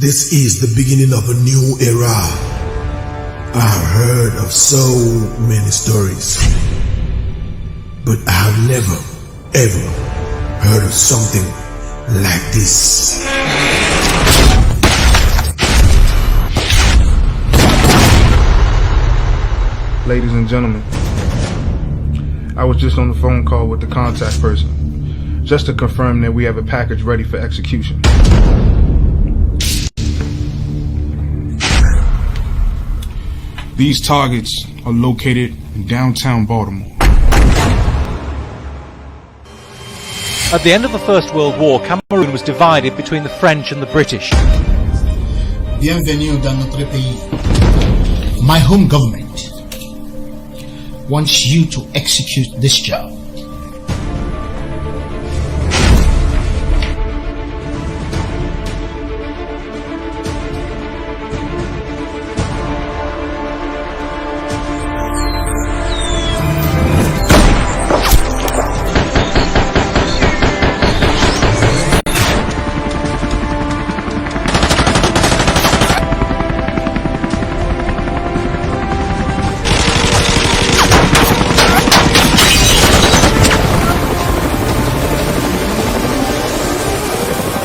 This is the beginning of a new era. I've heard of so many stories, but I have never, ever heard of something like this. Ladies and gentlemen, I was just on the phone call with the contact person, just to confirm that we have a package ready for execution. These targets are located in downtown Baltimore. At the end of the First World War, Cameroon was divided between the French and the British. Bienvenue dans notre pays. My home government wants you to execute this job.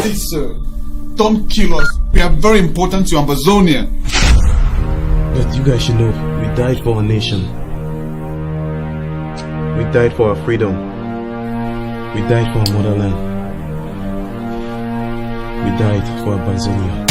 Please, sir, don't kill us. We are very important to Amazonia. But you guys should know, we died for our nation. We died for our freedom. We died for our motherland. We died for Amazonia.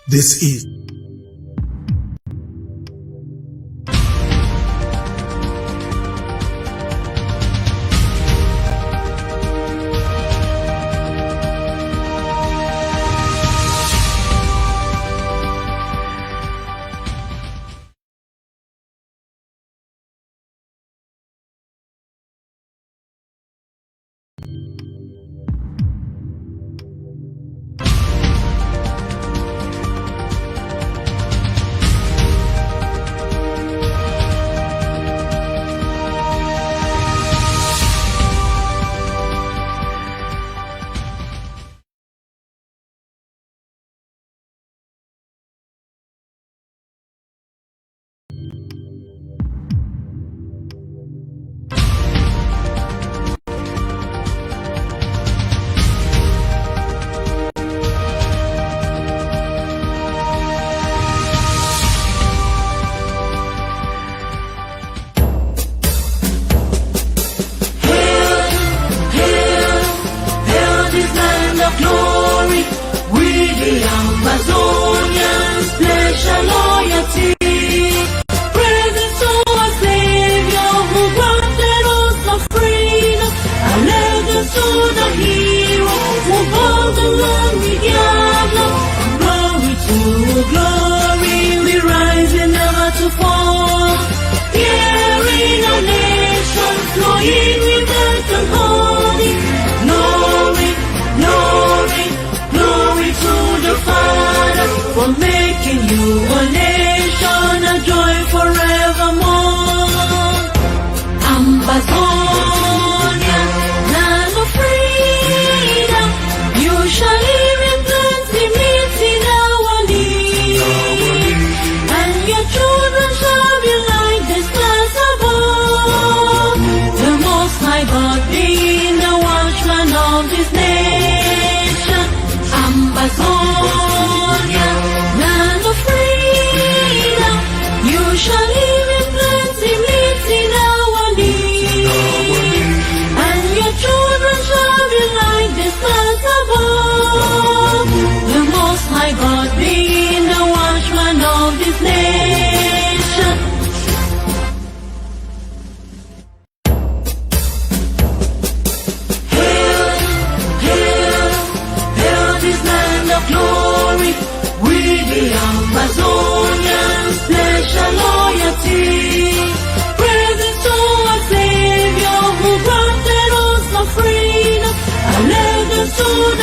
This is Amazonians pledge our loyalty. Presents to our Savior who granted us our freedom. Our legacy to the hero who bore the lonely diablo. Glory to glory, we rise and never to fall. Hearing our nation flowing with earth and holy. Glory, glory, glory to the Father for making you a nation, a joy forevermore. Amazonia, land of freedom, you shall live in plenty, meeting our need, and your children shall be like the stars above. The Most High God being the watchman of this nation. Amazonia, land of freedom.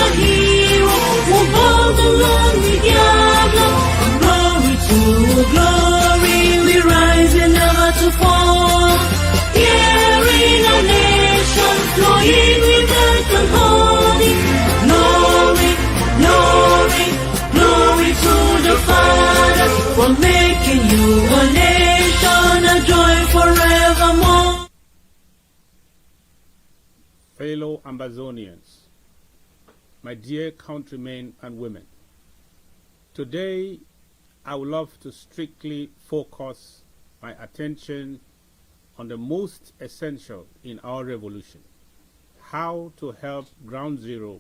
the hero who bowed the road with Diablo. Glory to glory, we rise and never to fall. Here in a nation flowing with earth and holy. Glory, glory, glory to the Father for making you a nation, a joy forevermore. Fellow Ambazonians, my dear countrymen and women, today I would love to strictly focus my attention on the most essential in our revolution: how to help Ground Zero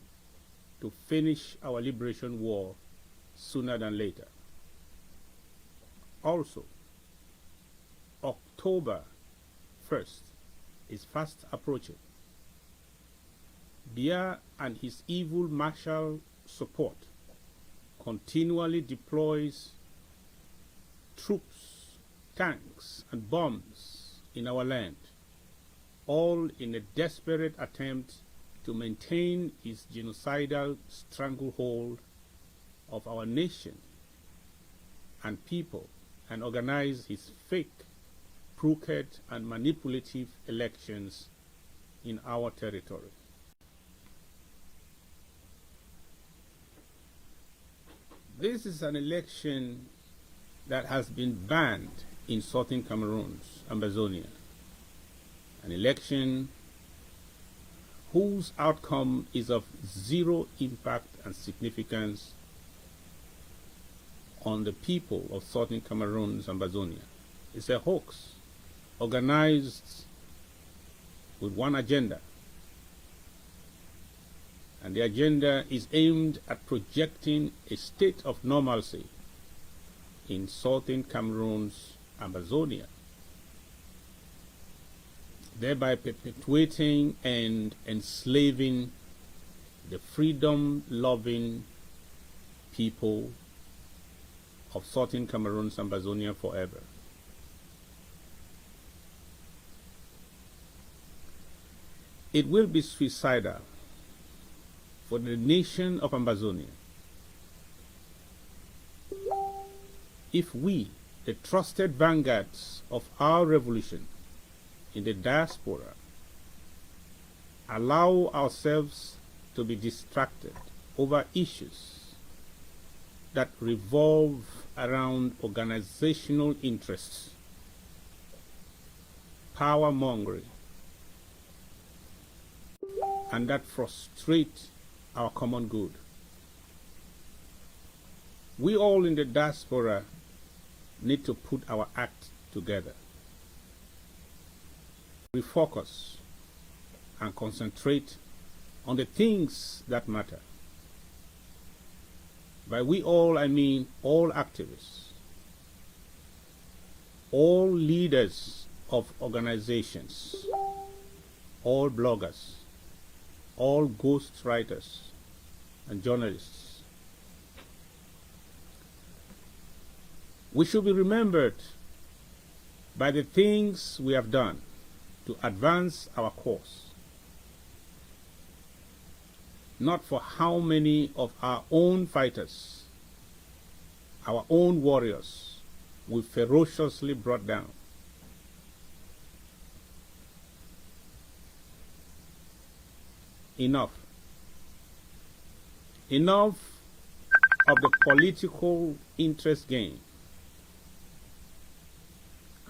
to finish our liberation war sooner than later. Also, October 1st is fast approaching. Biya and his evil martial support continually deploys troops, tanks, and bombs in our land, all in a desperate attempt to maintain his genocidal stranglehold of our nation and people and organize his fake, crooked, and manipulative elections in our territory. This is an election that has been banned in southern Cameroons, Ambazonia. An election whose outcome is of zero impact and significance on the people of southern Cameroons, Ambazonia. It's a hoax organized with one agenda. And the agenda is aimed at projecting a state of normalcy in southern Cameroons, Amazonia, thereby perpetuating and enslaving the freedom-loving people of southern Cameroons, Amazonia forever. It will be suicidal for the nation of Amazonia if we, the trusted vanguards of our revolution in the diaspora, allow ourselves to be distracted over issues that revolve around organizational interests, power mongering, and that frustrate our common good. We all in the diaspora need to put our act together, refocus, and concentrate on the things that matter. By we all, I mean all activists, all leaders of organizations, all bloggers, all ghostwriters and journalists. We should be remembered by the things we have done to advance our cause, not for how many of our own fighters, our own warriors, we ferociously brought down. Enough. Enough of the political interest game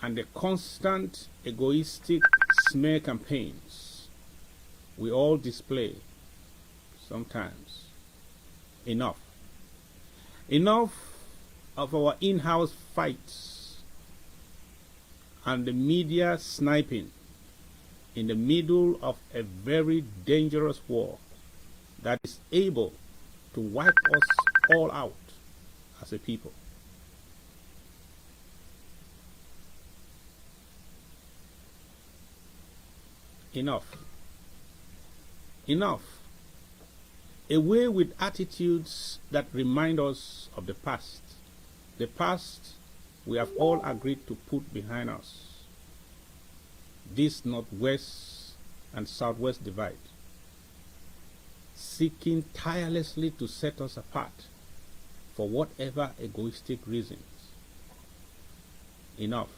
and the constant egoistic smear campaigns we all display sometimes. Enough. Enough of our in-house fights and the media sniping in the middle of a very dangerous war that is able to wipe us all out as a people. Enough. Enough. Away with attitudes that remind us of the past. The past we have all agreed to put behind us. This northwest and southwest divide. seeking tirelessly to set us apart for whatever egoistic reasons. Enough.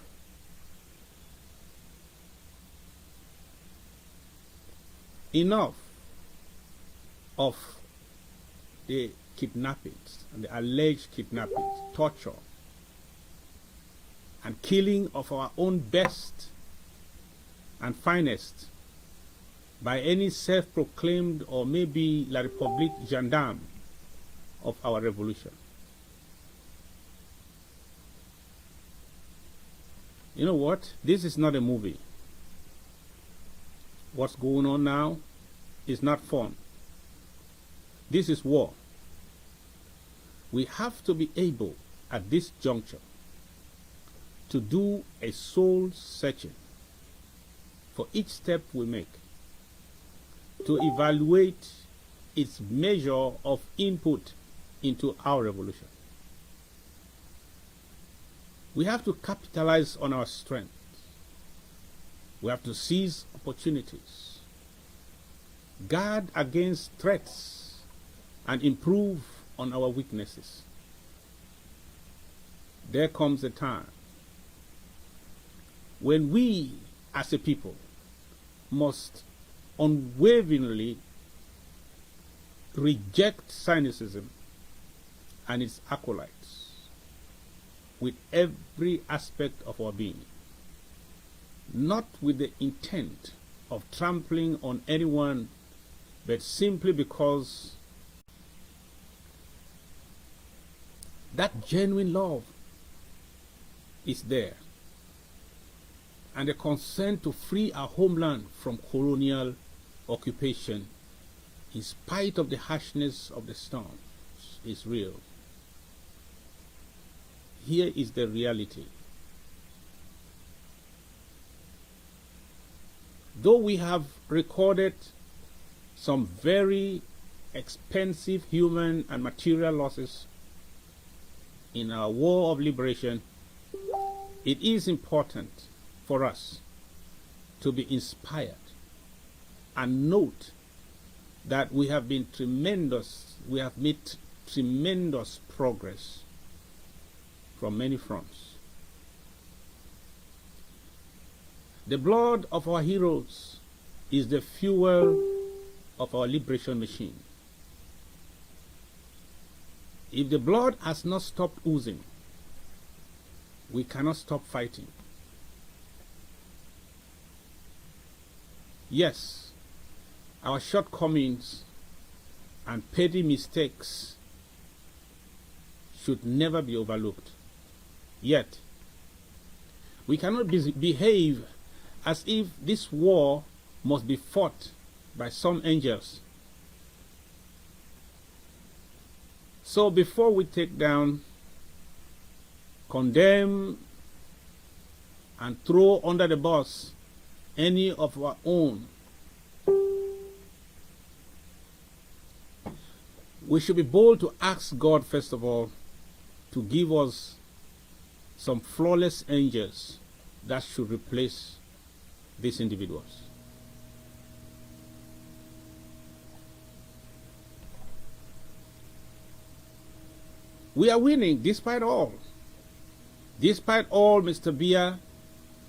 Enough of the kidnappings and the alleged kidnappings, torture, and killing of our own best and finest by any self-proclaimed or maybe La République gendarme of our revolution. You know what? This is not a movie. What's going on now is not fun. This is war. We have to be able, at this juncture, to do a soul searching for each step we make, to evaluate its measure of input into our revolution. We have to capitalize on our strengths. We have to seize opportunities, guard against threats, and improve on our weaknesses. There comes a time when we, as a people, must unwaveringly reject cynicism and its acolytes with every aspect of our being, not with the intent of trampling on anyone, but simply because that genuine love is there, and the concern to free our homeland from colonial occupation, in spite of the harshness of the storms, is real. Here is the reality. Though we have recorded some very expensive human and material losses in our war of liberation, it is important for us to be inspired and note that we have made tremendous progress from many fronts. The blood of our heroes is the fuel of our liberation machine. If the blood has not stopped oozing, we cannot stop fighting. Yes, our shortcomings and petty mistakes should never be overlooked. Yet, we cannot behave as if this war must be fought by some angels. So before we take down, condemn, and throw under the bus any of our own, we should be bold to ask God, first of all, to give us some flawless angels that should replace these individuals. We are winning despite all. Despite all, Mr. Biya,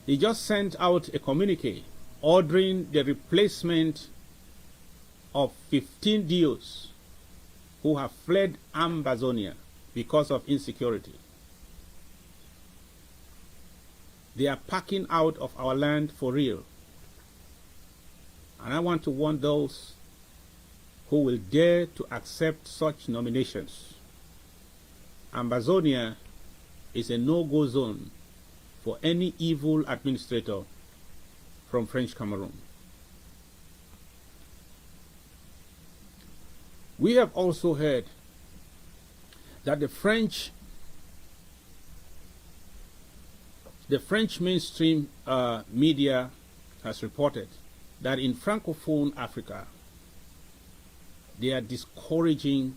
he just sent out a communique ordering the replacement of 15 DOs who have fled Ambazonia because of insecurity. They are packing out of our land for real. And I want to warn those who will dare to accept such nominations. Ambazonia is a no-go zone for any evil administrator from French Cameroon. We have also heard that the French mainstream media has reported that in Francophone Africa, they are discouraging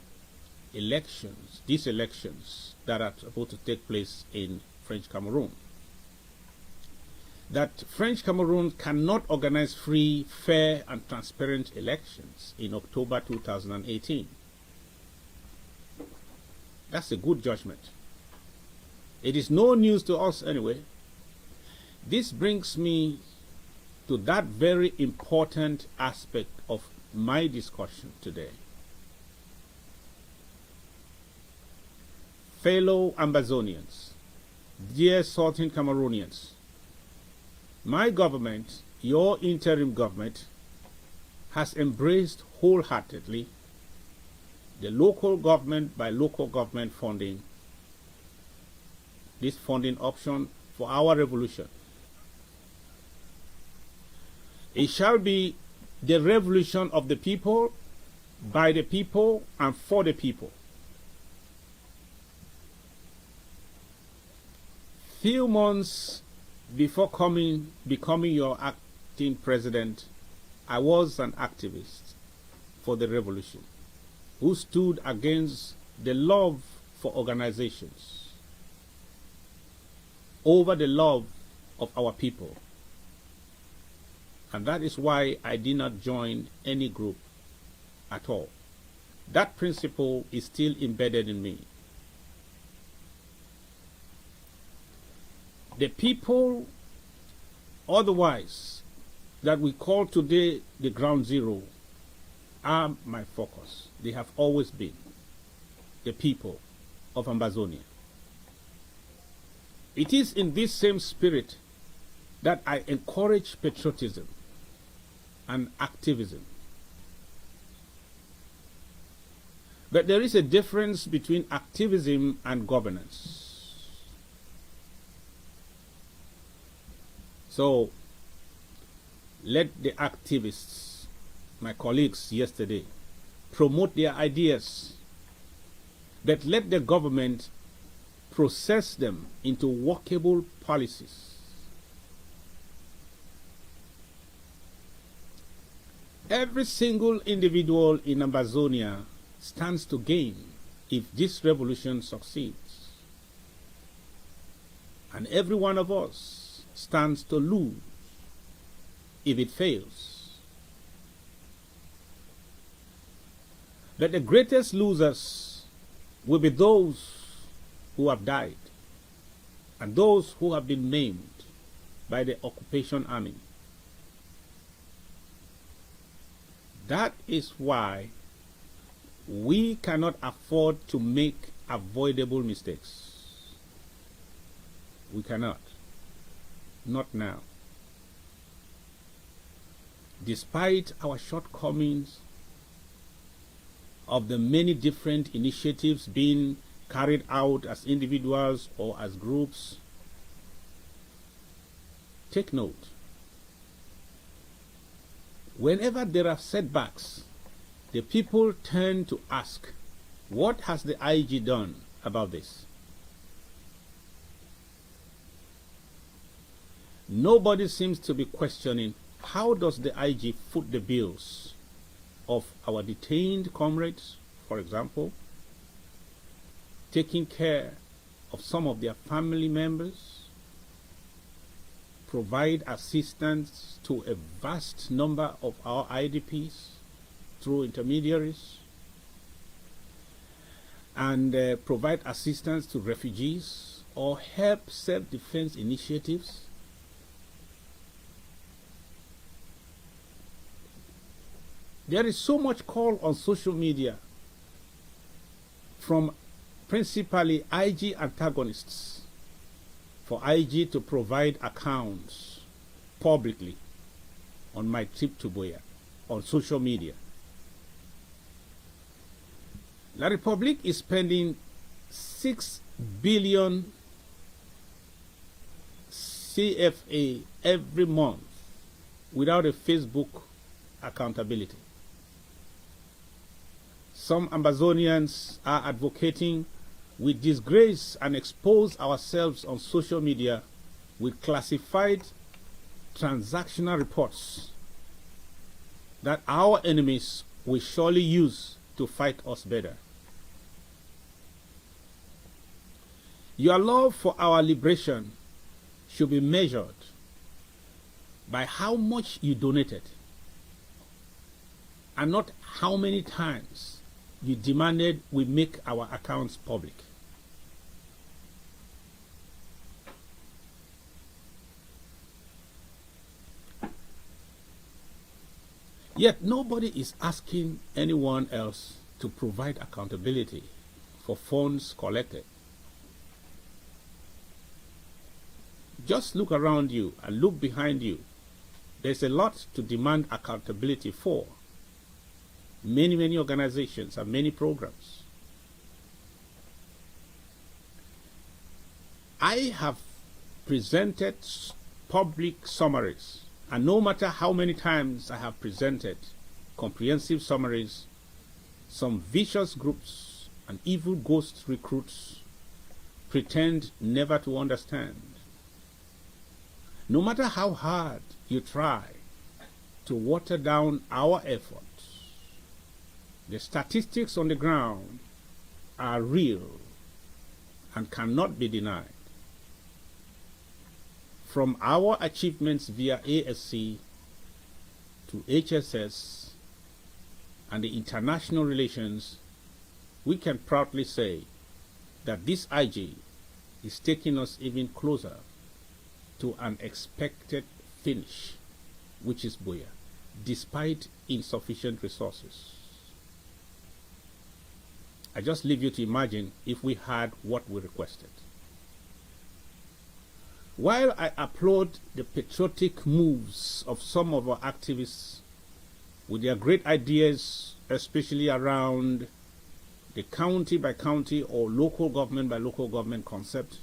these elections that are supposed to take place in French Cameroon. that French Cameroon cannot organize free, fair, and transparent elections in October 2018. That's a good judgment. It is no news to us anyway. This brings me to that very important aspect of my discussion today. Fellow Ambazonians, dear Southern Cameroonians, my government, your interim government, has embraced wholeheartedly the local government by local government funding, this funding option for our revolution. It shall be the revolution of the people, by the people, and for the people. Few months before becoming your acting president, I was an activist for the revolution who stood against the love for organizations over the love of our people. And that is why I did not join any group at all. That principle is still embedded in me. The people, otherwise, that we call today the ground zero, are my focus. They have always been the people of Ambazonia. It is in this same spirit that I encourage patriotism and activism. But there is a difference between activism and governance. So, let the activists, my colleagues yesterday, promote their ideas, but let the government process them into workable policies. Every single individual in Ambazonia stands to gain if this revolution succeeds. And every one of us stands to lose if it fails. But the greatest losers will be those who have died and those who have been maimed by the occupation army. That is why we cannot afford to make avoidable mistakes. We cannot. Not now. Despite our shortcomings of the many different initiatives being carried out as individuals or as groups, take note. Whenever there are setbacks, the people turn to ask, what has the IG done about this? Nobody seems to be questioning, how does the IG foot the bills of our detained comrades, for example, taking care of some of their family members, provide assistance to a vast number of our IDPs through intermediaries, and provide assistance to refugees or help self-defense initiatives. There is so much call on social media from principally IG antagonists for IG to provide accounts publicly on my trip to Boya on social media. La Republique is spending 6 billion CFA every month without a Facebook accountability. Some Ambazonians are advocating we disgrace and expose ourselves on social media with classified transactional reports that our enemies will surely use to fight us better. Your love for our liberation should be measured by how much you donated and not how many times you demanded we make our accounts public. Yet nobody is asking anyone else to provide accountability for funds collected. Just look around you and look behind you. There's a lot to demand accountability for. Many organizations and many programs. I have presented public summaries, and no matter how many times I have presented comprehensive summaries, some vicious groups and evil ghost recruits pretend never to understand. No matter how hard you try to water down our efforts, the statistics on the ground are real and cannot be denied. From our achievements via ASC to HSS and the international relations, we can proudly say that this IG is taking us even closer to an expected finish, which is Buya, despite insufficient resources. I just leave you to imagine if we had what we requested. While I applaud the patriotic moves of some of our activists with their great ideas, especially around the county by county or local government by local government concept,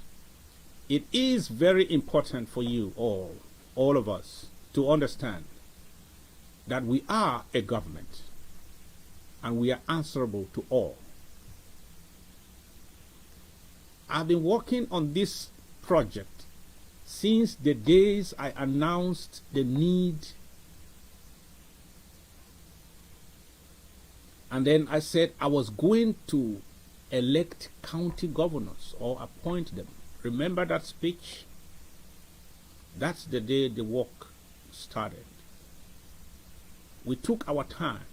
it is very important for you all of us, to understand that we are a government and we are answerable to all. I've been working on this project since the days I announced the need, and then I said I was going to elect county governors or appoint them. Remember that speech? That's the day the work started. We took our time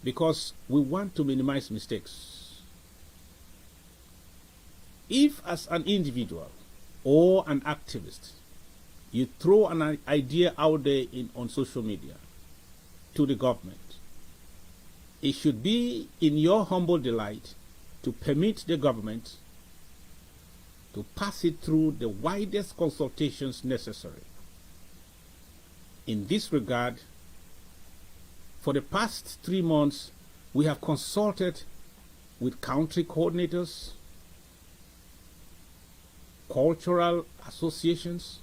because we want to minimize mistakes. If as an individual or an activist, you throw an idea out there on social media to the government, it should be in your humble delight to permit the government to pass it through the widest consultations necessary. In this regard, for the past 3 months, we have consulted with country coordinators, cultural associations,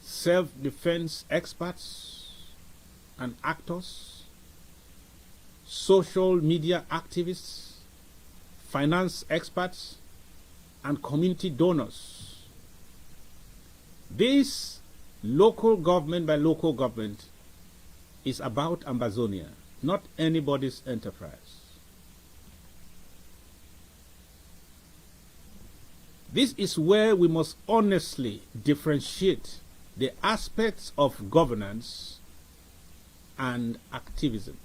self-defense experts and actors, social media activists, finance experts, and community donors. This local government by local government is about Ambazonia, not anybody's enterprise. This is where we must honestly differentiate the aspects of governance and activism.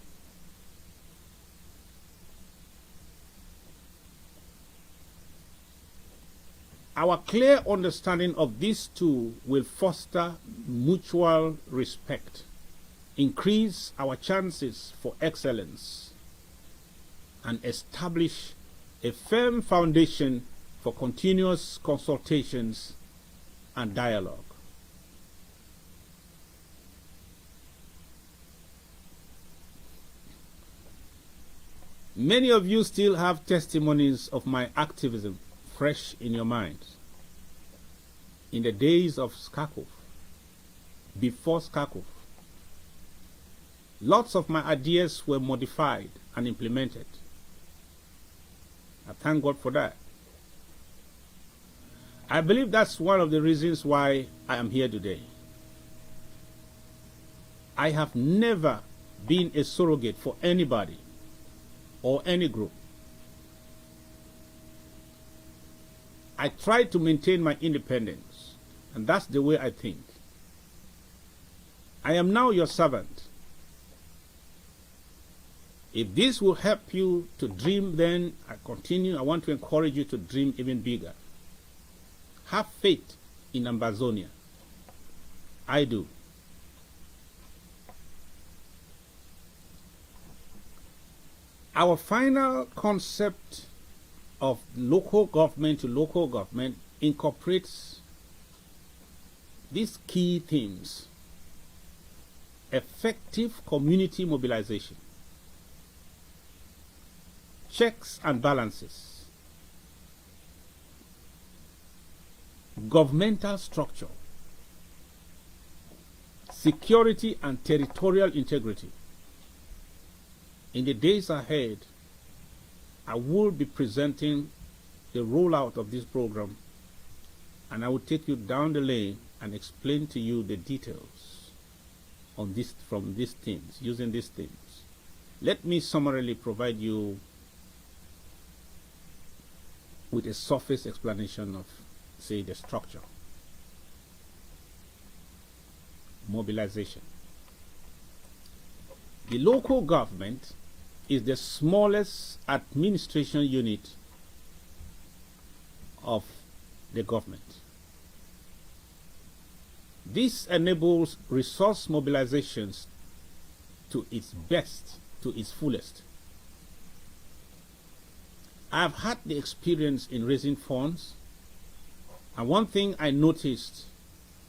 Our clear understanding of these two will foster mutual respect, increase our chances for excellence, and establish a firm foundation for continuous consultations and dialogue. Many of you still have testimonies of my activism fresh in your minds. In the days of Skakov, before Skakov, lots of my ideas were modified and implemented. I thank God for that. I believe that's one of the reasons why I am here today. I have never been a surrogate for anybody or any group. I try to maintain my independence And that's the way I think. I am now your servant. If this will help you to dream, then I want to encourage you to dream even bigger. Have faith in Ambazonia. I do. Our final concept of local government to local government incorporates these key themes: effective community mobilization, checks and balances, governmental structure, security and territorial integrity. In the days ahead, I will be presenting the rollout of this program, and I will take you down the lane and explain to you the details on this, from these themes, using these themes. Let me summarily provide you with a surface explanation of, say, the structure. Mobilization. The local government is the smallest administration unit of the government. This enables resource mobilizations to its best, to its fullest. I've had the experience in raising funds, and one thing I noticed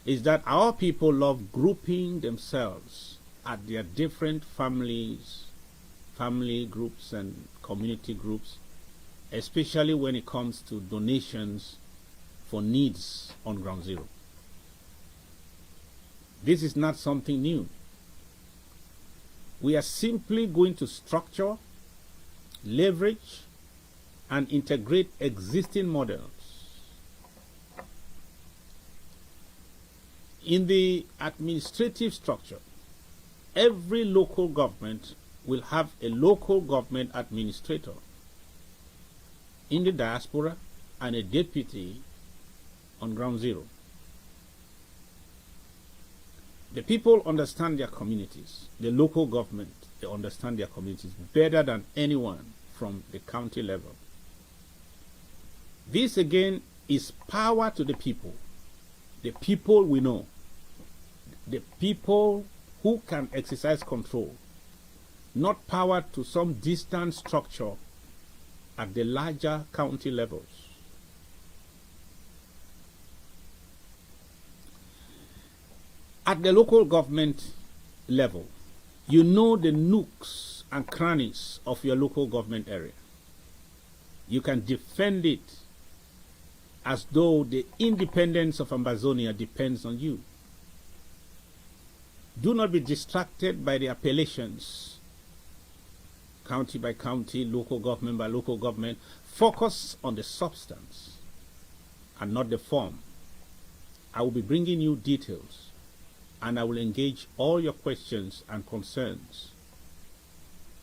is that our people love grouping themselves at their different families, family groups and community groups, especially when it comes to donations for needs on ground zero. This is not something new. We are simply going to structure, leverage, and integrate existing models. In the administrative structure, every local government will have a local government administrator in the diaspora and a deputy on ground zero. The people understand their communities. The local government, they understand their communities better than anyone from the county level. This again is power to the people. The people we know. The people who can exercise control. Not power to some distant structure at the larger county levels. At the local government level, you know the nooks and crannies of your local government area. You can defend it as though the independence of Ambazonia depends on you. Do not be distracted by the appellations, county by county, local government by local government. Focus on the substance and not the form. I will be bringing you details, and I will engage all your questions and concerns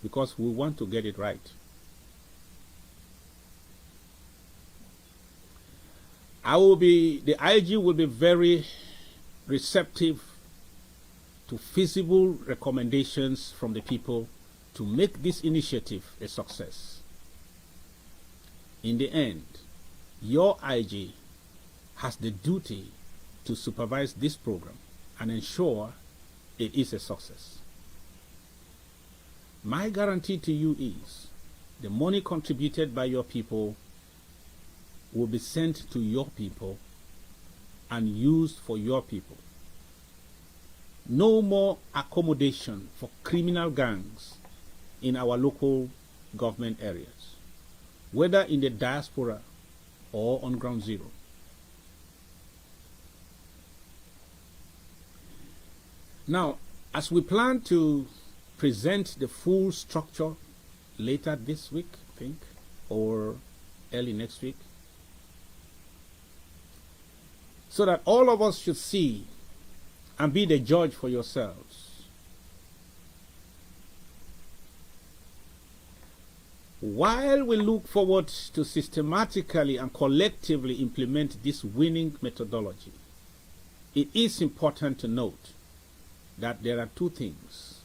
because we want to get it right. The IG will be very receptive to feasible recommendations from the people to make this initiative a success. In the end, your IG has the duty to supervise this program and ensure it is a success. My guarantee to you is the money contributed by your people will be sent to your people and used for your people. No more accommodation for criminal gangs in our local government areas, whether in the diaspora or on ground zero. Now, as we plan to present the full structure later this week, I think, or early next week, so that all of us should see and be the judge for yourselves. While we look forward to systematically and collectively implement this winning methodology, it is important to note that there are two things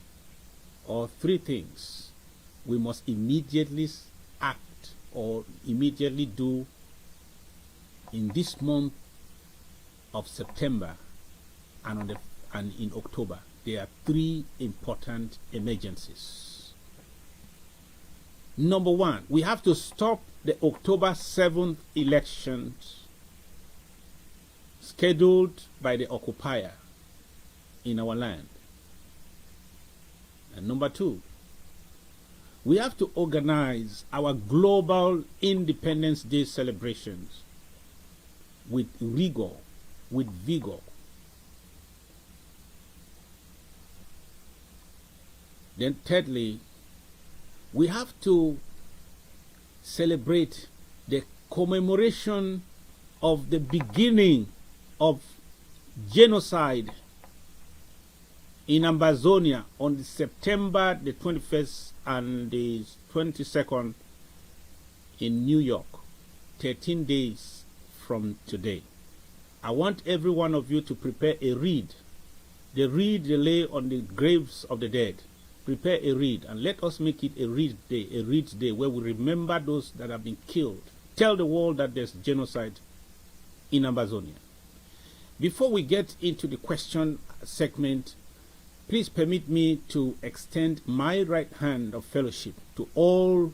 or three things we must immediately act or immediately do in this month of September and in October. There are three important emergencies. Number one, we have to stop the October 7th elections scheduled by the occupier in our land. And number two, we have to organize our global Independence Day celebrations with rigor, with vigor. Then thirdly, we have to celebrate the commemoration of the beginning of genocide in Amazonia on September the 21st and the 22nd in New York, 13 days from today. I want every one of you to prepare a reed. The reed they lay on the graves of the dead. Prepare a reed and let us make it a reed day where we remember those that have been killed. Tell the world that there's genocide in Amazonia. Before we get into the question segment, please permit me to extend my right hand of fellowship to all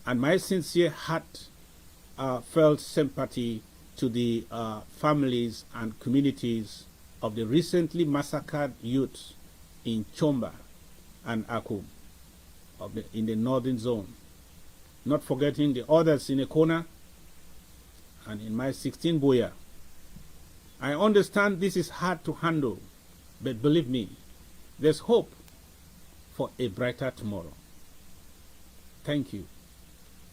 and my sincere heartfelt sympathy to the families and communities of the recently massacred youths in Chomba and Akum in the northern zone. Not forgetting the others in Ekona and in my 16 Boya. I understand this is hard to handle, but believe me, there's hope for a brighter tomorrow. Thank you.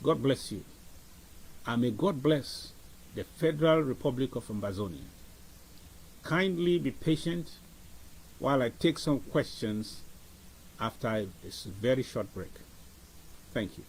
God bless you. And may God bless the Federal Republic of Amazonia. Kindly be patient while I take some questions after this very short break. Thank you.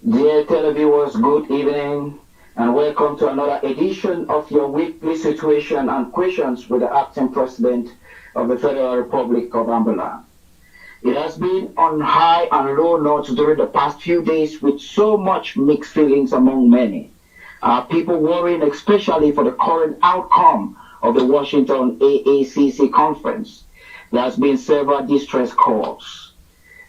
Dear televiewers, good evening and welcome to another edition of your weekly situation and questions with the acting president of the Federal Republic of Angola. It has been on high and low notes during the past few days with so much mixed feelings among many. People worrying especially for the current outcome of the Washington AACC conference. There has been several distress calls.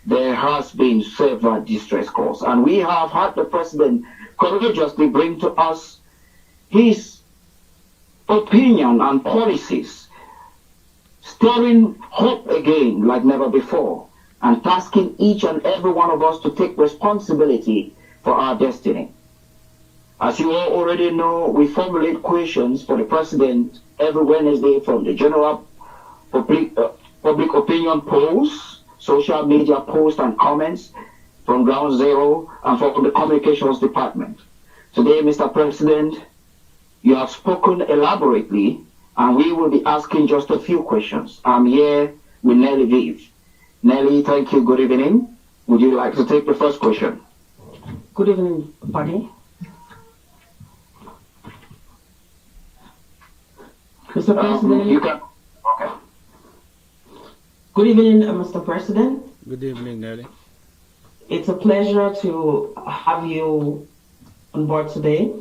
There has been several distress calls, and we have had the president courageously bring to us his opinion and policies, stirring hope again like never before, and tasking each and every one of us to take responsibility for our destiny. As you all already know, we formulate questions for the President every Wednesday from the general public opinion polls, social media posts and comments from Ground Zero and from the Communications Department. Today, Mr. President, you have spoken elaborately, and we will be asking just a few questions. I'm here with Nelly Vive. Nelly, thank you. Good evening. Would you like to take the first question? Good evening, buddy. Mr. President. You can. Okay. Good evening, Mr. President. Good evening, Nelly. It's a pleasure to have you on board today.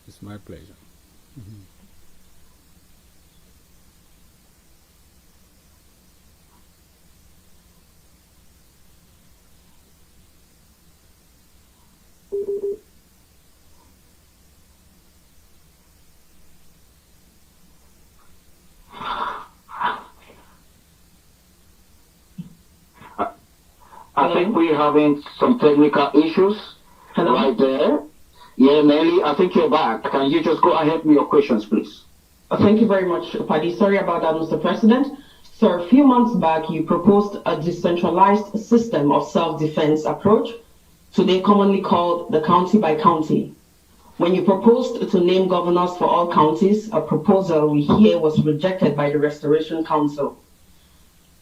It's my pleasure. I think we're having some technical issues right there. Yeah, Nelly, I think you're back. Can you just go ahead with your questions, please? Thank you very much, Paddy. Sorry about that, Mr. President. Sir, a few months back, you proposed a decentralized system of self-defense approach, today commonly called the county by county. When you proposed to name governors for all counties, a proposal we hear was rejected by the Restoration Council.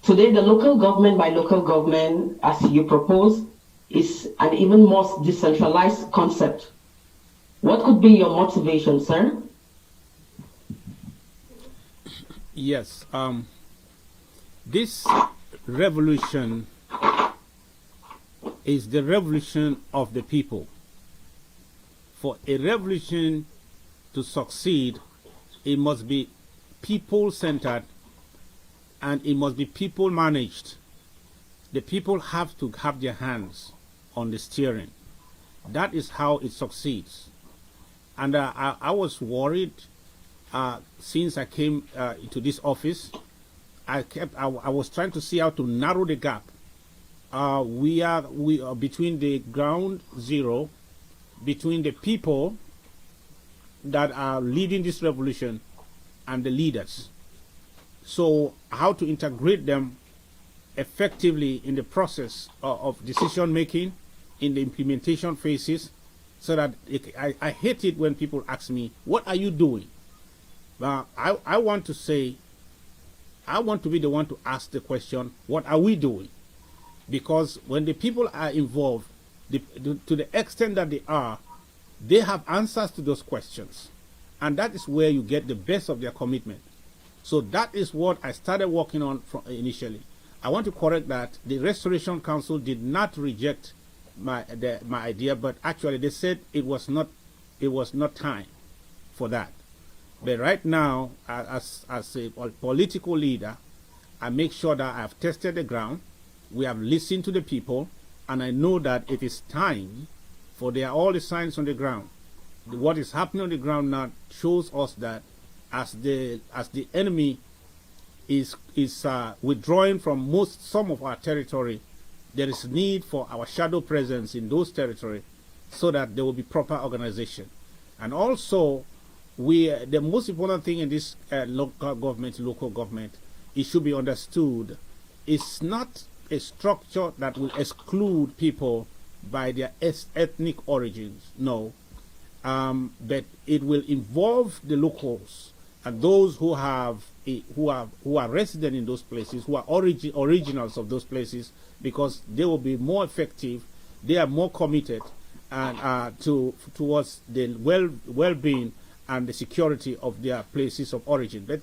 Today, the local government by local government, as you propose, is an even more decentralized concept. What could be your motivation, sir? Yes, this revolution is the revolution of the people. For a revolution to succeed, it must be people-centered and it must be people-managed. The people have to have their hands on the steering. That is how it succeeds. And I was worried since I came to this office. I was trying to see how to narrow the gap. We are between the ground zero, between the people that are leading this revolution and the leaders. So how to integrate them effectively in the process of decision making, in the implementation phases, so that I hate it when people ask me, what are you doing? I want to say, I want to be the one to ask the question, what are we doing? Because when the people are involved, to the extent that they have answers to those questions. And that is where you get the best of their commitment. So that is what I started working on initially. I want to correct that. The Restoration Council did not reject my idea, but actually they said it was not time for that. But right now, as a political leader, I make sure that I have tested the ground, we have listened to the people, and I know that it is time, for there are all the signs on the ground. What is happening on the ground now shows us that as the enemy is withdrawing from some of our territory, there is need for our shadow presence in those territories so that there will be proper organization. And also, the most important thing in this local government, it should be understood, it's not a structure that will exclude people by their ethnic origins, no. But it will involve the locals and those who are resident in those places, who are originals of those places, because they will be more effective, they are more committed, and towards the well-being and the security of their places of origin. But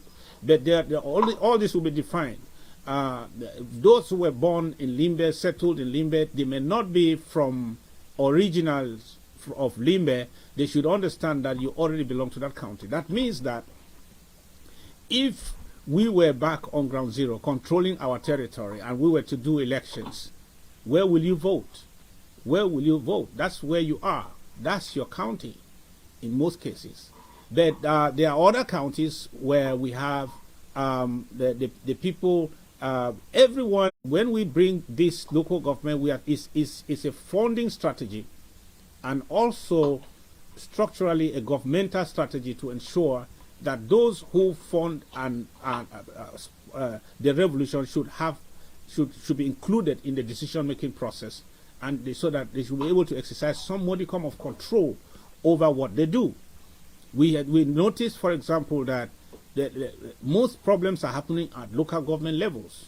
all this will be defined. Those who were born in Limbe, settled in Limbe, they may not be from originals of Limbe. They should understand that you already belong to that county. That means that if we were back on ground zero, controlling our territory, and we were to do elections, where will you vote? Where will you vote? That's where you are. That's your county, in most cases. But there are other counties where we have the people everyone, when we bring this local government, it's a funding strategy and also structurally a governmental strategy to ensure that those who fund the revolution should be included in the decision-making process, and so that they should be able to exercise some modicum of control over what they do. We noticed, for example, that most problems are happening at local government levels.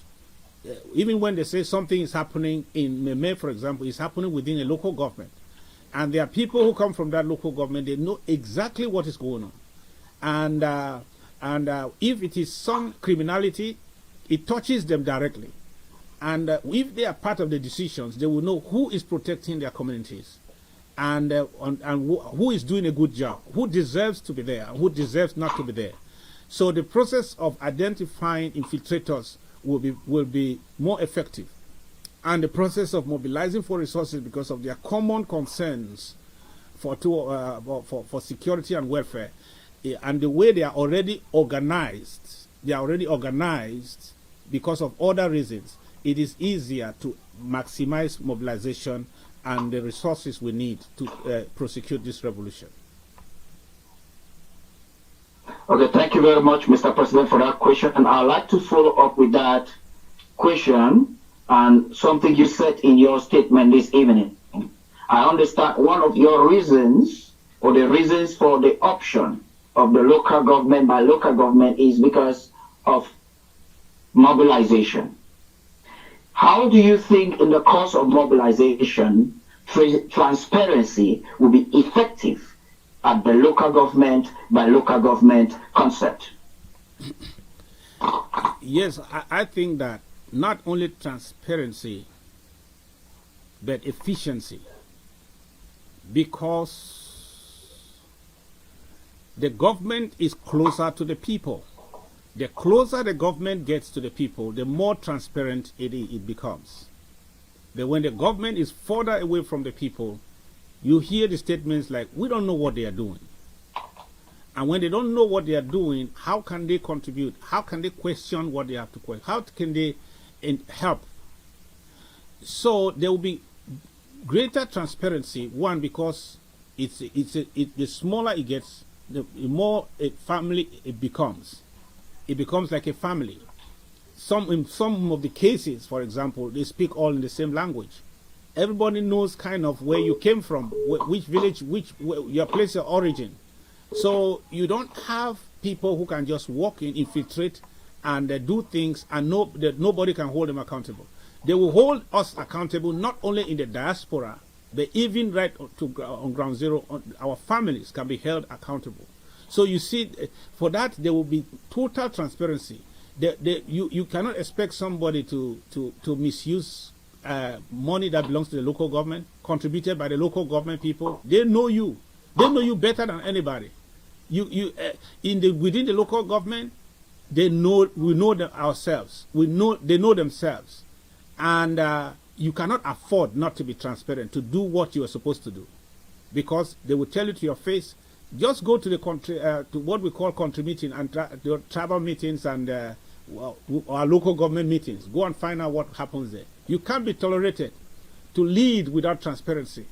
Even when they say something is happening in Meme, for example, it's happening within a local government. And there are people who come from that local government, they know exactly what is going on. And if it is some criminality, it touches them directly. And if they are part of the decisions, they will know who is protecting their communities and who is doing a good job, who deserves to be there, who deserves not to be there. So the process of identifying infiltrators will be more effective. And the process of mobilizing for resources because of their common concerns for security and welfare, and the way they are already organized, because of other reasons, it is easier to maximize mobilization and the resources we need to prosecute this revolution. Okay, thank you very much, Mr. President, for that question. And I'd like to follow up with that question and something you said in your statement this evening. I understand one of your reasons, or the reasons for the option of the local government by local government, is because of mobilization. How do you think in the course of mobilization, transparency will be effective at the local government by local government concept? Yes, I think that not only transparency, but efficiency, because the government is closer to the people. The closer the government gets to the people, the more transparent it becomes. But when the government is further away from the people, you hear the statements like, we don't know what they are doing. And when they don't know what they are doing, how can they contribute? How can they question what they have to question? How can they help? So there will be greater transparency, one, because the smaller it gets, the more a family it becomes. It becomes like a family. In some of the cases, for example, they speak all in the same language. Everybody knows kind of where you came from, which village, your place of origin. So you don't have people who can just walk in, infiltrate, and do things, and nobody can hold them accountable. They will hold us accountable not only in the diaspora, but even right on ground zero, our families can be held accountable. So you see, for that there will be total transparency. You cannot expect somebody to misuse money that belongs to the local government, contributed by the local government people. They know you. They know you better than anybody. Within the local government, we know them ourselves. They know themselves, and you cannot afford not to be transparent, to do what you are supposed to do, because they will tell you to your face. Just go to the country, to what we call country meeting and tribal meetings and our local government meetings. Go and find out what happens there. You can't be tolerated to lead without transparency,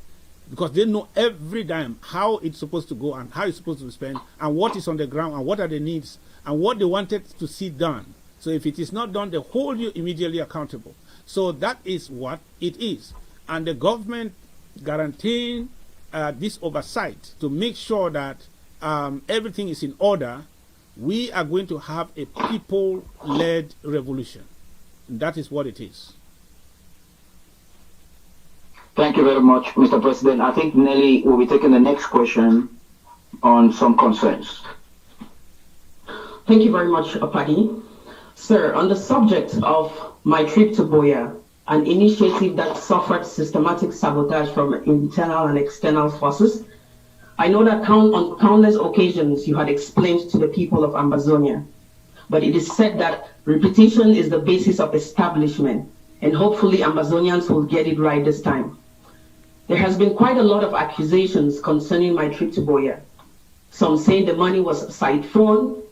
because they know every dime how it's supposed to go and how it's supposed to be spent and what is on the ground and what are the needs and what they wanted to see done. So if it is not done, they hold you immediately accountable. So that is what it is. And the government guaranteeing this oversight to make sure that everything is in order, we are going to have a people-led revolution. And that is what it is. Thank you very much, Mr. President. I think Nelly will be taking the next question on some concerns. Thank you very much, Apadi. Sir, on the subject of my trip to Boya, an initiative that suffered systematic sabotage from internal and external forces, I know that on countless occasions you had explained to the people of Ambazonia, but it is said that repetition is the basis of establishment, and hopefully Ambazonians will get it right this time. There has been quite a lot of accusations concerning my trip to Boya. Some saying the money was siphoned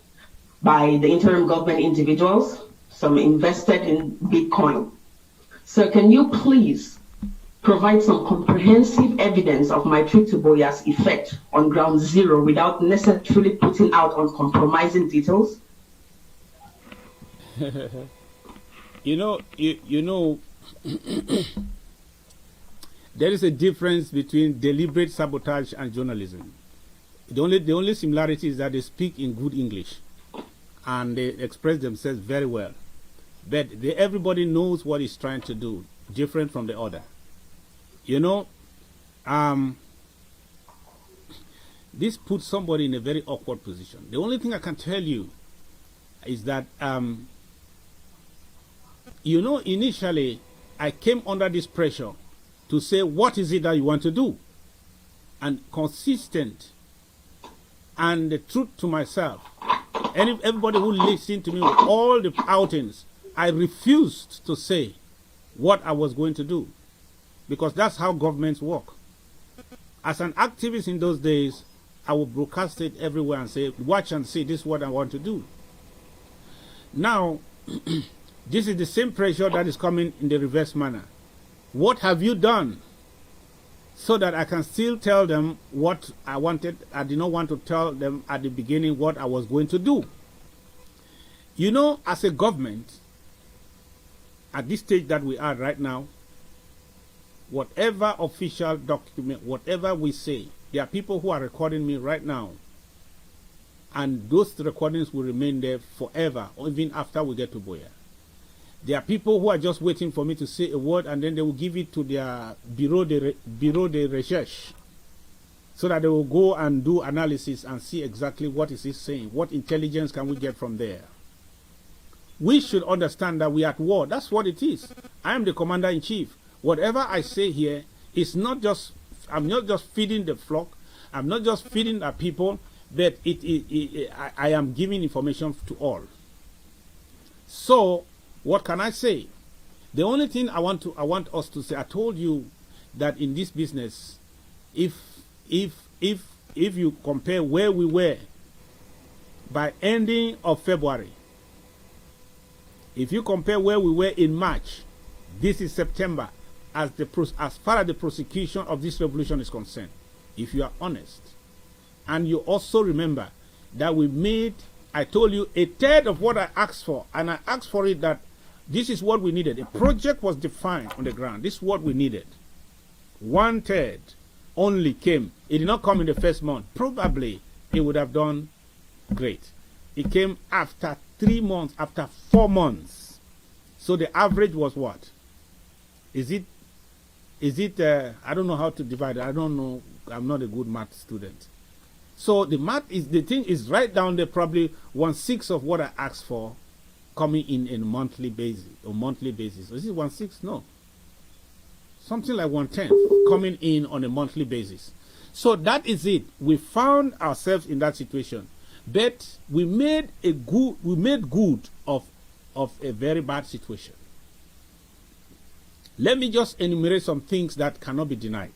by the interim government individuals, some invested in Bitcoin. So can you please provide some comprehensive evidence of my trip to Boya's effect on ground zero without necessarily putting out uncompromising details? You know, there is a difference between deliberate sabotage and journalism. The only similarity is that they speak in good English and they express themselves very well. But everybody knows what he's trying to do, different from the other. You know, this puts somebody in a very awkward position. The only thing I can tell you is that, you know, initially I came under this pressure to say, what is it that you want to do? And consistent and the truth to myself. And everybody who listened to me with all the outings, I refused to say what I was going to do, because that's how governments work. As an activist in those days, I would broadcast it everywhere and say, watch and see, this is what I want to do. Now, this is the same pressure that is coming in the reverse manner. What have you done so that I can still tell them what I wanted? I did not want to tell them at the beginning what I was going to do. You know, as a government, at this stage that we are right now, whatever official document, whatever we say, there are people who are recording me right now, and those recordings will remain there forever, even after we get to Boya. There are people who are just waiting for me to say a word, and then they will give it to their bureau de recherche, so that they will go and do analysis and see exactly what is he saying, what intelligence can we get from there. We should understand that we are at war. That's what it is. I am the commander-in-chief. Whatever I say here is not just, I'm not just feeding the flock, I'm not just feeding the people, but I am giving information to all. So, what can I say? The only thing I want us to say, I told you that in this business, if you compare where we were by ending of February, if you compare where we were in March, this is September, as far as the prosecution of this revolution is concerned, if you are honest, and you also remember that we made, I told you, a third of what I asked for, and I asked for it that this is what we needed. A project was defined on the ground. This is what we needed. 1/3 only came. It did not come in the first month. Probably it would have done great. It came after 3 months, after 4 months. So the average was what? Is it, I don't know how to divide it. I don't know. I'm not a good math student. So the math is, the thing is right down there, probably 1/6 of what I asked for coming in a monthly basis or monthly basis. Is it 1/6? No. Something like 1/10 coming in on a monthly basis. So that is it. We found ourselves in that situation. But we made good of a very bad situation. Let me just enumerate some things that cannot be denied.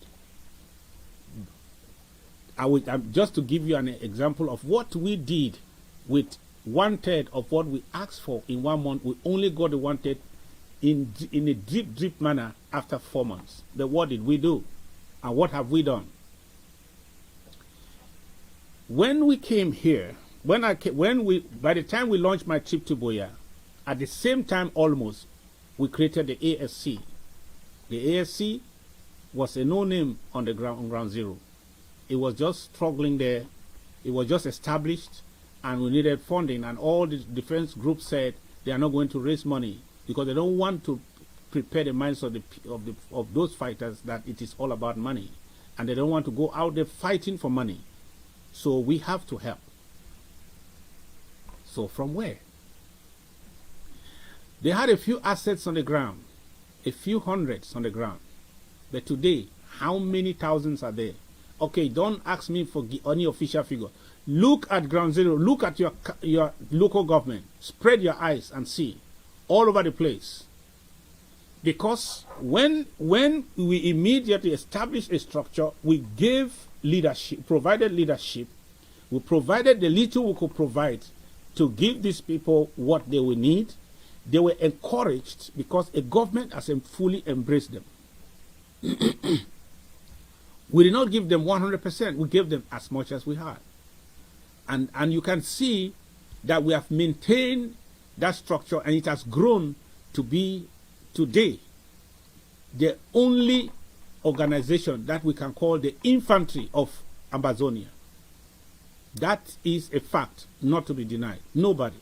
Just to give you an example of what we did with 1/3 of what we asked for in 1 month. We only got the 1/3 in a drip manner after 4 months. Then what did we do? And what have we done? When we came here, by the time we launched my trip to Boya, at the same time almost, we created the ASC. The ASC was a no-name on the ground, on ground zero. It was just struggling there. It was just established, and we needed funding. And all the defense groups said they are not going to raise money because they don't want to prepare the minds of those fighters that it is all about money, and they don't want to go out there fighting for money. So we have to help. So from where? They had a few assets on the ground, a few hundreds on the ground. But today, how many thousands are there? Okay, don't ask me for any official figure. Look at ground zero. Look at your local government. Spread your eyes and see all over the place. Because when we immediately established a structure, we gave leadership, provided leadership. We provided the little we could provide to give these people what they will need. They were encouraged because a government has fully embraced them. We did not give them 100%. We gave them as much as we had. And you can see that we have maintained that structure, and it has grown to be today the only organization that we can call the infantry of Ambazonia. That is a fact, not to be denied. Nobody.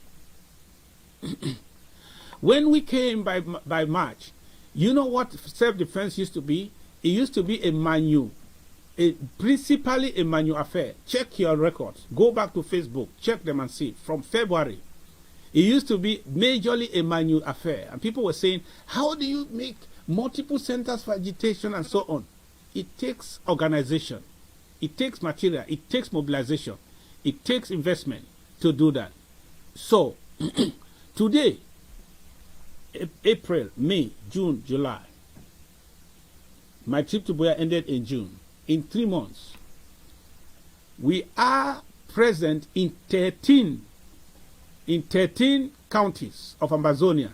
When we came by March, you know what self-defense used to be? It used to be principally a manual affair. Check your records. Go back to Facebook. Check them and see. From February, it used to be majorly a manual affair. And people were saying, how do you make multiple centers for agitation and so on? It takes organization. It takes material. It takes mobilization. It takes investment to do that. So, today, April, May, June, July, my trip to Buea ended in June. In 3 months, we are present in 13 counties of Ambazonia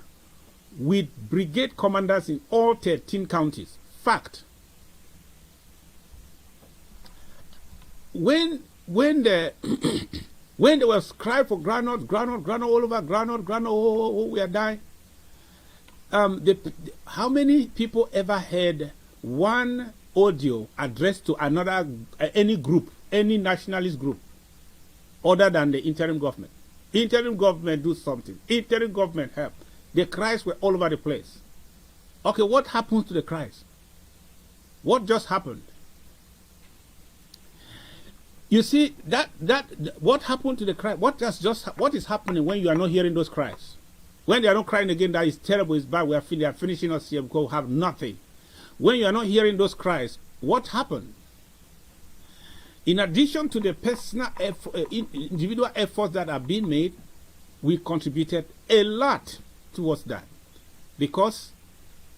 with brigade commanders in all 13 counties. Fact. When there was cry for granite all over, granite, oh, we are dying. How many people ever heard one audio addressed to another, any group, any nationalist group, other than the interim government? Interim government do something. Interim government help. The cries were all over the place. Okay, what happened to the cries? What just happened? You see, what happened to the cry? What is happening when you are not hearing those cries? When they are not crying again, that is terrible, it's bad, they are finishing us here because we have nothing. When you are not hearing those cries, what happened? In addition to the personal individual efforts that are being made, we contributed a lot towards that. Because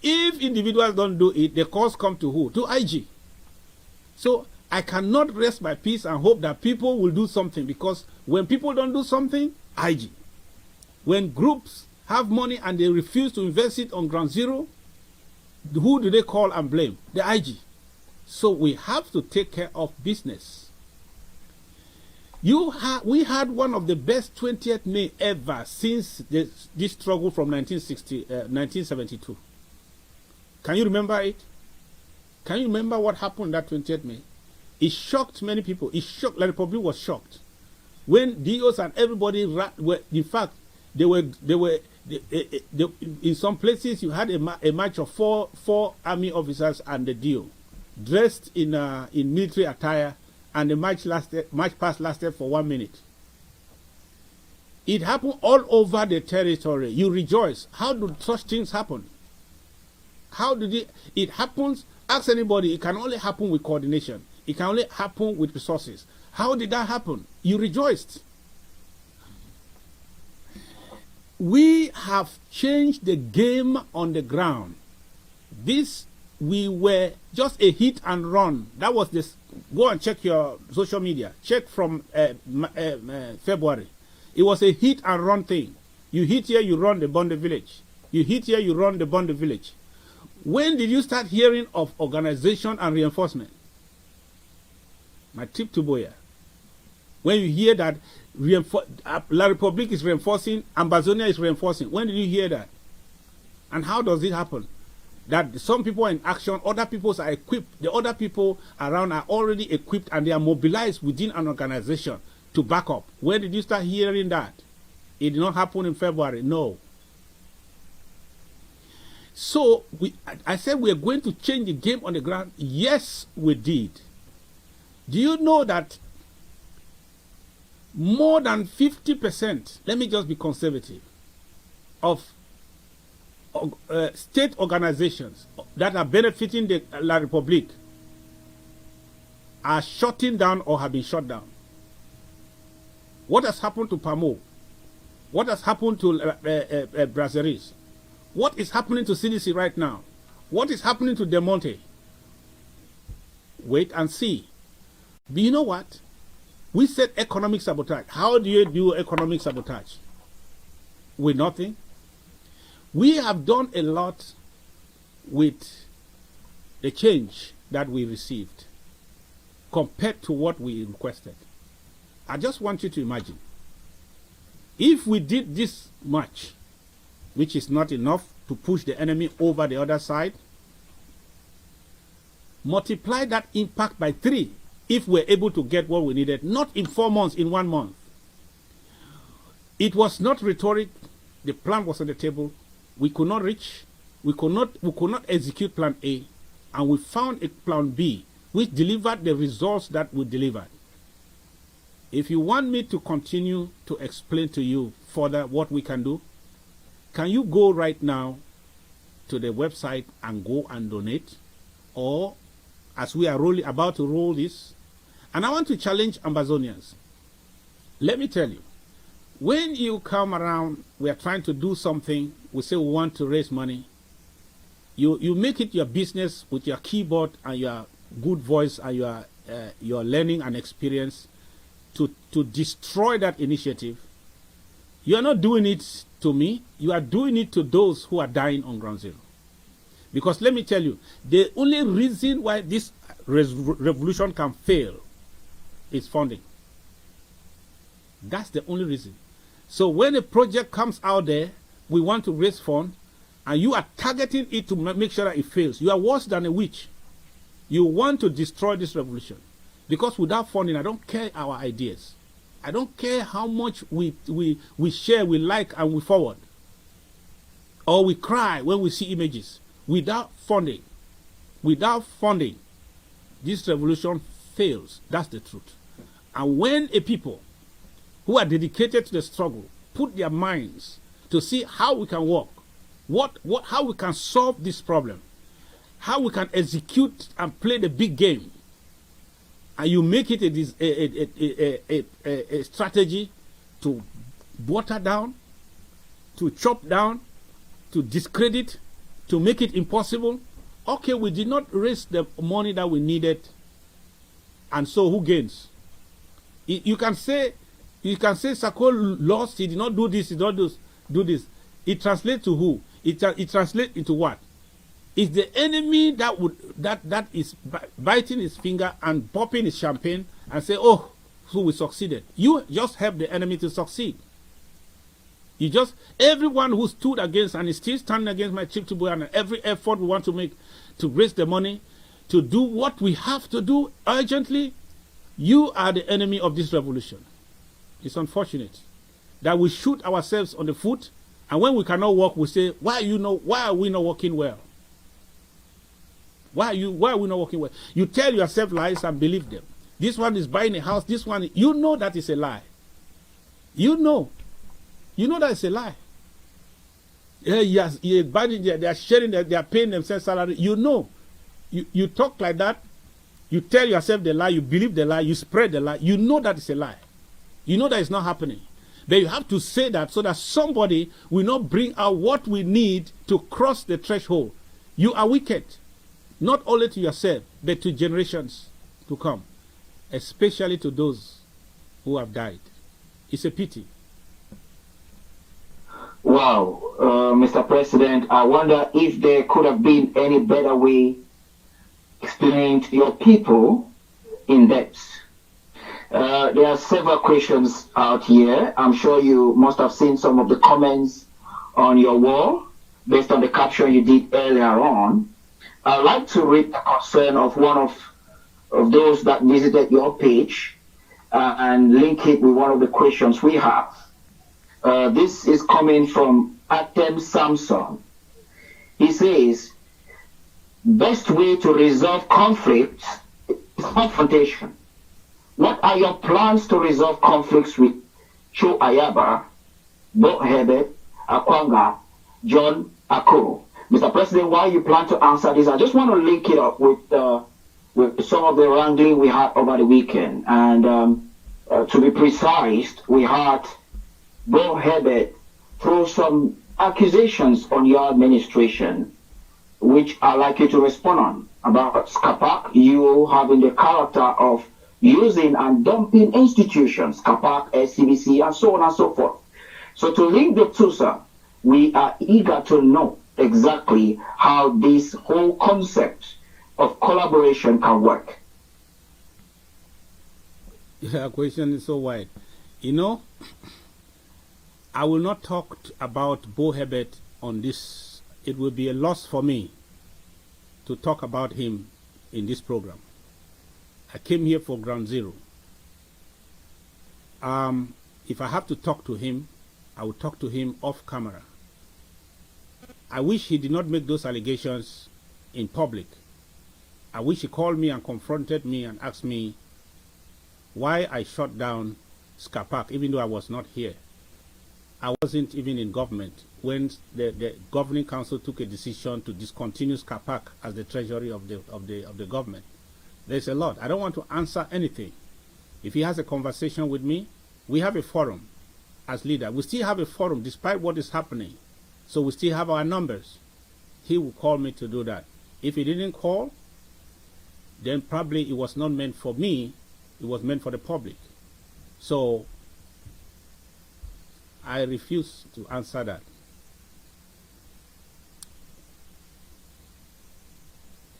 if individuals don't do it, the cause comes to who? To IG. So I cannot rest my peace and hope that people will do something, because when people don't do something, IG. When groups have money and they refuse to invest it on ground zero, who do they call and blame? The IG. So we have to take care of business. We had one of the best 20th May ever since this struggle from 1972. Can you remember it? Can you remember what happened that 20th May? It shocked many people. It shocked, the Republic was shocked. When DOs and everybody were, in fact, in some places you had a march of four army officers and the DO dressed in military attire, and the march past lasted for 1 minute. It happened all over the territory. You rejoice. How do such things happen? How did it happens? Ask anybody. It can only happen with coordination. It can only happen with resources. How did that happen? You rejoiced. We have changed the game on the ground. We were just a hit and run. That was this. Go and check your social media. Check from February. It was a hit and run thing. You hit here, you run, they burn the village. You hit here, you run, they burn the village. When did you start hearing of organization and reinforcement? My trip to Buea. When you hear that La Republique is reinforcing, Ambazonia is reinforcing, when did you hear that? And how does it happen? That some people are in action, other people are equipped, the other people around are already equipped and they are mobilized within an organization to back up. When did you start hearing that? It did not happen in February, no. So I said we are going to change the game on the ground. Yes, we did. Do you know that more than 50%, let me just be conservative, of state organizations that are benefiting the La Republique are shutting down or have been shut down? What has happened to PAMO? What has happened to Brasseries? What is happening to CDC right now? What is happening to Del Monte? Wait and see. But you know what? We said economic sabotage. How do you do economic sabotage? With nothing. We have done a lot with the change that we received compared to what we requested. I just want you to imagine, if we did this much, which is not enough to push the enemy over the other side, multiply that impact by 3 if we're able to get what we needed, not in 4 months, in 1 month. It was not rhetoric. The plan was on the table. We could not reach, we could not execute plan A, and we found a plan B which delivered the results that we delivered. If you want me to continue to explain to you further what we can do, can you go right now to the website and go and donate? Or, as we are about to roll this, and I want to challenge Ambazonians. Let me tell you, when you come around, we are trying to do something, we say we want to raise money, you make it your business with your keyboard and your good voice and your learning and experience to destroy that initiative. You are not doing it to me, you are doing it to those who are dying on ground zero. Because let me tell you, the only reason why this revolution can fail is funding. That's the only reason. So when a project comes out there, we want to raise funds, and you are targeting it to make sure that it fails. You are worse than a witch. You want to destroy this revolution. Because without funding, I don't care our ideas. I don't care how much we share, we like, and we forward. Or we cry when we see images. Without funding, this revolution fails. That's the truth. And when a people who are dedicated to the struggle put their minds to see how we can work, how we can solve this problem, how we can execute and play the big game, and you make it a strategy to water down, to chop down, to discredit, to make it impossible. Okay, we did not raise the money that we needed, and so who gains? You can say Sako lost, he did not do this, he did not do this. It translates to who? It translates into what? It's the enemy that is biting his finger and popping his champagne and say, oh, so we succeeded. You just help the enemy to succeed. Everyone who stood against and is still standing against my chief to and every effort we want to make to raise the money, to do what we have to do urgently, you are the enemy of this revolution. It's unfortunate that we shoot ourselves on the foot, and when we cannot walk, we say, why are we not working well? Why are we not working well? You tell yourself lies and believe them. This one is buying a house, this one, you know that is a lie. You know that is a lie. Yes, they are sharing, they are paying themselves salary. You know. You talk like that, you tell yourself the lie, you believe the lie, you spread the lie. You know that is a lie. You know that it's not happening. But you have to say that so that somebody will not bring out what we need to cross the threshold. You are wicked. Not only to yourself, but to generations to come. Especially to those who have died. It's a pity. Wow, Mr. President, I wonder if there could have been any better way explaining to your people in depth. There are several questions out here. I'm sure you must have seen some of the comments on your wall based on the caption you did earlier on. I'd like to read the concern of one of those that visited your page and link it with one of the questions we have. This is coming from Atem Samson. He says, best way to resolve conflict is confrontation. What are your plans to resolve conflicts with Cho Ayaba, Bo Herbert, Akwanga, John Akuro? Mr. President, while you plan to answer this, I just want to link it up with some of the wrangling we had over the weekend. And to be precise, we had Bo Herbert throw some accusations on your administration, which I'd like you to respond on, about Skapak, you having the character of using and dumping institutions, Skapak, SCBC, and so on and so forth. So to link the two, sir, we are eager to know exactly how this whole concept of collaboration can work. The question is so wide. You know, I will not talk about Bo Herbert on this. It will be a loss for me to talk about him in this program. I came here for ground zero. If I have to talk to him, I will talk to him off camera. I wish he did not make those allegations in public. I wish he called me and confronted me and asked me why I shut down Skapak, even though I was not here. I wasn't even in government when the governing council took a decision to discontinue Skapak as the treasury of the government. There's a lot. I don't want to answer anything. If he has a conversation with me, we have a forum as leader. We still have a forum despite what is happening. So we still have our numbers. He will call me to do that. If he didn't call, then probably it was not meant for me, it was meant for the public. So I refuse to answer that.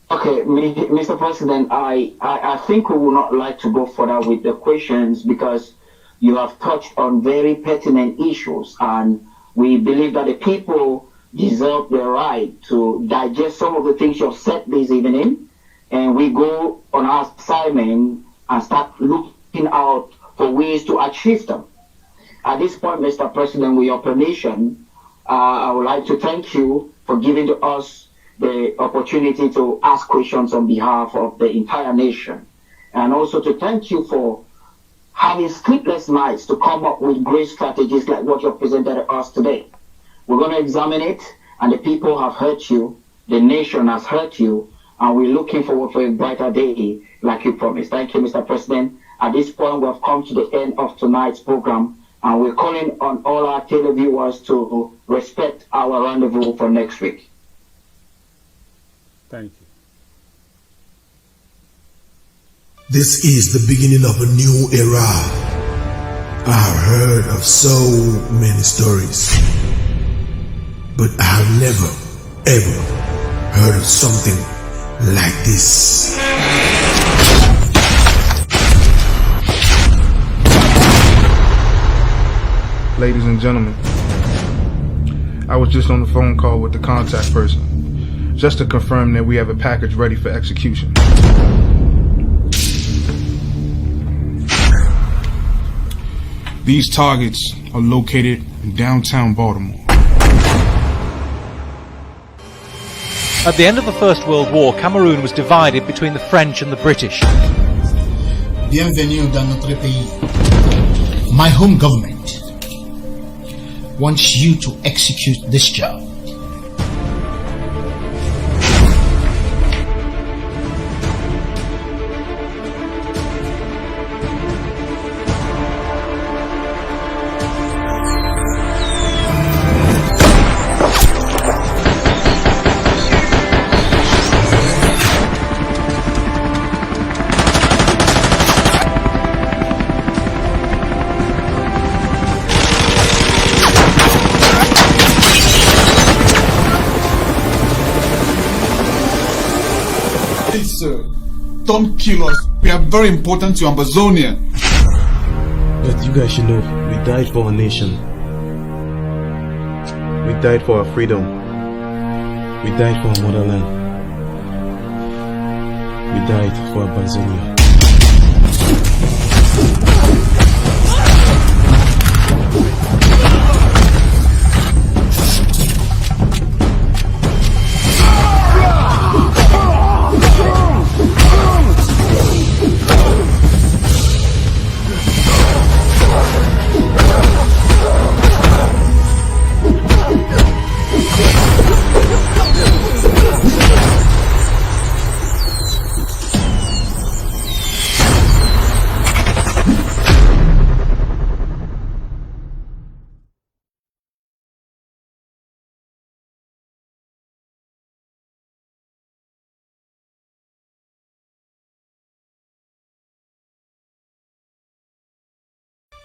Okay, Mr. President, I think we would not like to go further with the questions because you have touched on very pertinent issues, and we believe that the people deserve the right to digest some of the things you have said this evening, and we go on our assignment and start looking out for ways to achieve them. At this point, Mr. President, with your permission, I would like to thank you for giving to us the opportunity to ask questions on behalf of the entire nation, and also to thank you for having sleepless nights to come up with great strategies like what you have presented to us today. We're going to examine it, and the people have heard you, the nation has heard you, and we're looking forward for a brighter day like you promised. Thank you, Mr. President. At this point, we have come to the end of tonight's program, and we're calling on all our televiewers to respect our rendezvous for next week. Thank you. This is the beginning of a new era. I've heard of so many stories, but I've never, ever heard of something like this. Ladies and gentlemen, I was just on the phone call with the contact person, just to confirm that we have a package ready for execution. These targets are located in downtown Baltimore. At the end of the First World War, Cameroon was divided between the French and the British. Bienvenue dans notre pays. My home government wants you to execute this job. Please, sir, don't kill us. We are very important to Ambazonia. But you guys should know, we died for our nation. We died for our freedom. We died for our motherland. We died for Ambazonia.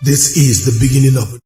This is the beginning of